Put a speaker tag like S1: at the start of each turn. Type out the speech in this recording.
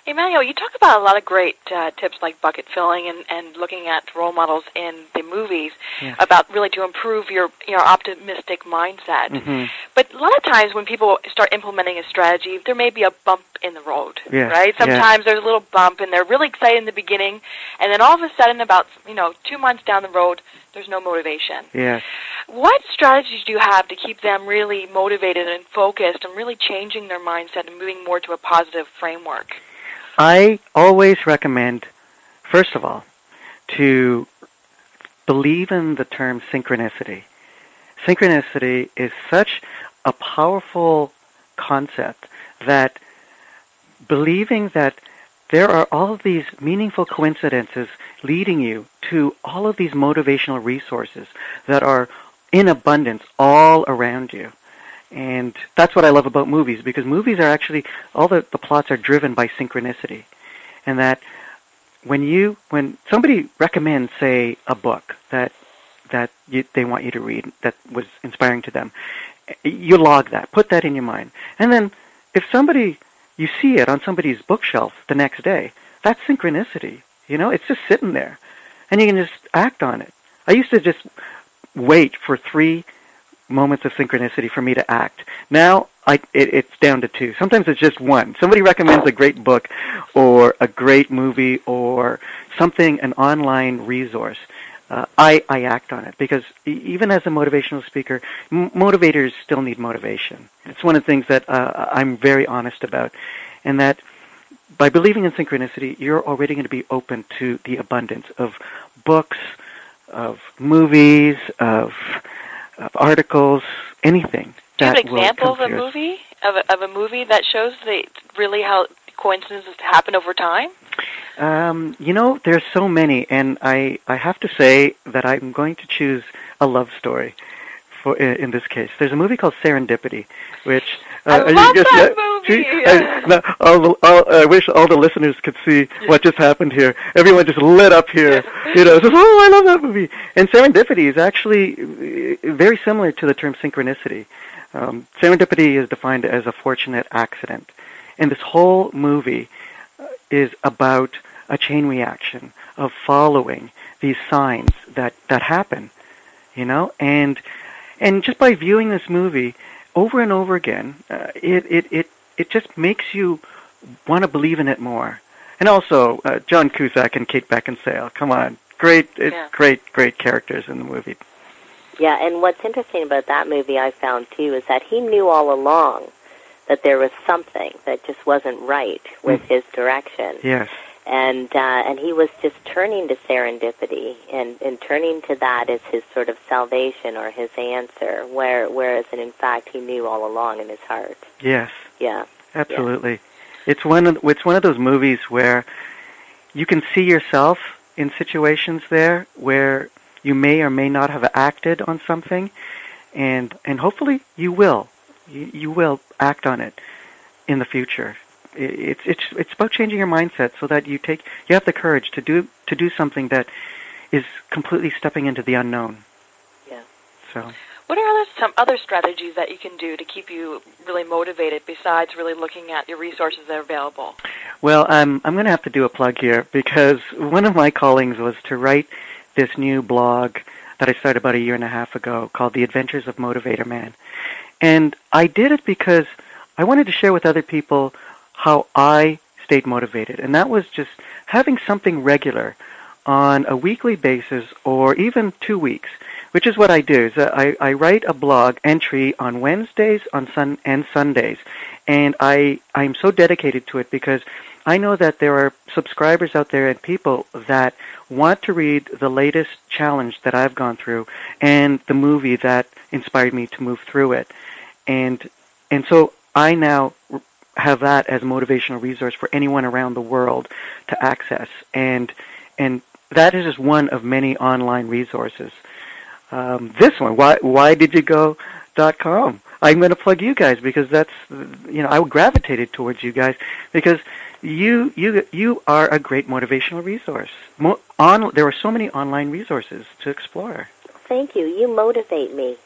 S1: Emmanuel, you talk about a lot of great tips like bucket filling and looking at role models in the movies about really to improve your optimistic mindset.
S2: Mm-hmm.
S1: But a lot of times when people start implementing a strategy, there may be a bump in the road, right? Sometimes there's a little bump and they're really excited in the beginning, and then all of a sudden about 2 months down the road, there's no motivation.
S2: Yes.
S1: What strategies do you have to keep them really motivated and focused and really changing their mindset and moving more to a positive framework?
S2: I always recommend, first of all, to believe in the term synchronicity. Synchronicity is such a powerful concept that believing that there are all of these meaningful coincidences leading you to all of these motivational resources that are in abundance all around you. And that's what I love about movies, because movies are actually, all the plots are driven by synchronicity. And that when somebody recommends, say, a book that they want you to read that was inspiring to them, you log that, put that in your mind. And then if you see it on somebody's bookshelf the next day, that's synchronicity. It's just sitting there. And you can just act on it. I used to just wait for 3 moments of synchronicity for me to act. Now it's down to 2. Sometimes it's just 1. Somebody recommends a great book or a great movie or something, an online resource. I act on it, because even as a motivational speaker, motivators still need motivation. It's one of the things that I'm very honest about, and that by believing in synchronicity, you're already going to be open to the abundance of books, of movies, of articles, anything.
S1: Do you have an example of a movie that shows really how coincidences happen over time?
S2: There's so many, and I have to say that I'm going to choose a love story in this case. There's a movie called Serendipity, which
S1: I love that movie.
S2: I wish all the listeners could see what just happened here. Everyone just lit up here. Says, "Oh, I love that movie." And serendipity is actually very similar to the term synchronicity. Serendipity is defined as a fortunate accident, and this whole movie is about a chain reaction of following these signs that happen, and just by viewing this movie over and over again, it just makes you want to believe in it more. And also, John Cusack and Kate Beckinsale, come on, great characters in the movie.
S3: Yeah, and what's interesting about that movie I found too is that he knew all along that there was something that just wasn't right with his direction.
S2: Yes.
S3: And he was just turning to serendipity and turning to that as his sort of salvation or his answer, whereas in fact he knew all along in his heart.
S2: Yes.
S3: Yeah.
S2: Absolutely. Yeah. It's one of those movies where you can see yourself in situations there where you may or may not have acted on something, and hopefully you will. You will act on it in the future. It's about changing your mindset so that you have the courage to do something that is completely stepping into the unknown.
S3: Yeah.
S1: So, what are some other strategies that you can do to keep you really motivated besides really looking at your resources that are available?
S2: Well, I'm going to have to do a plug here, because one of my callings was to write this new blog that I started about 1.5 years ago called The Adventures of Motivatorman. And I did it because I wanted to share with other people how I stayed motivated. And that was just having something regular on a weekly basis or even 2 weeks, which is what I do. Is I write a blog entry on Wednesdays and Sundays. And I'm so dedicated to it because I know that there are subscribers out there and people that want to read the latest challenge that I've gone through and the movie that inspired me to move through it. And so I now have that as a motivational resource for anyone around the world to access. And that is just one of many online resources. This one, whydidyougo.com. I'm going to plug you guys because that's, I gravitated towards you guys because you are a great motivational resource. There are so many online resources to explore.
S3: Thank you. You motivate me.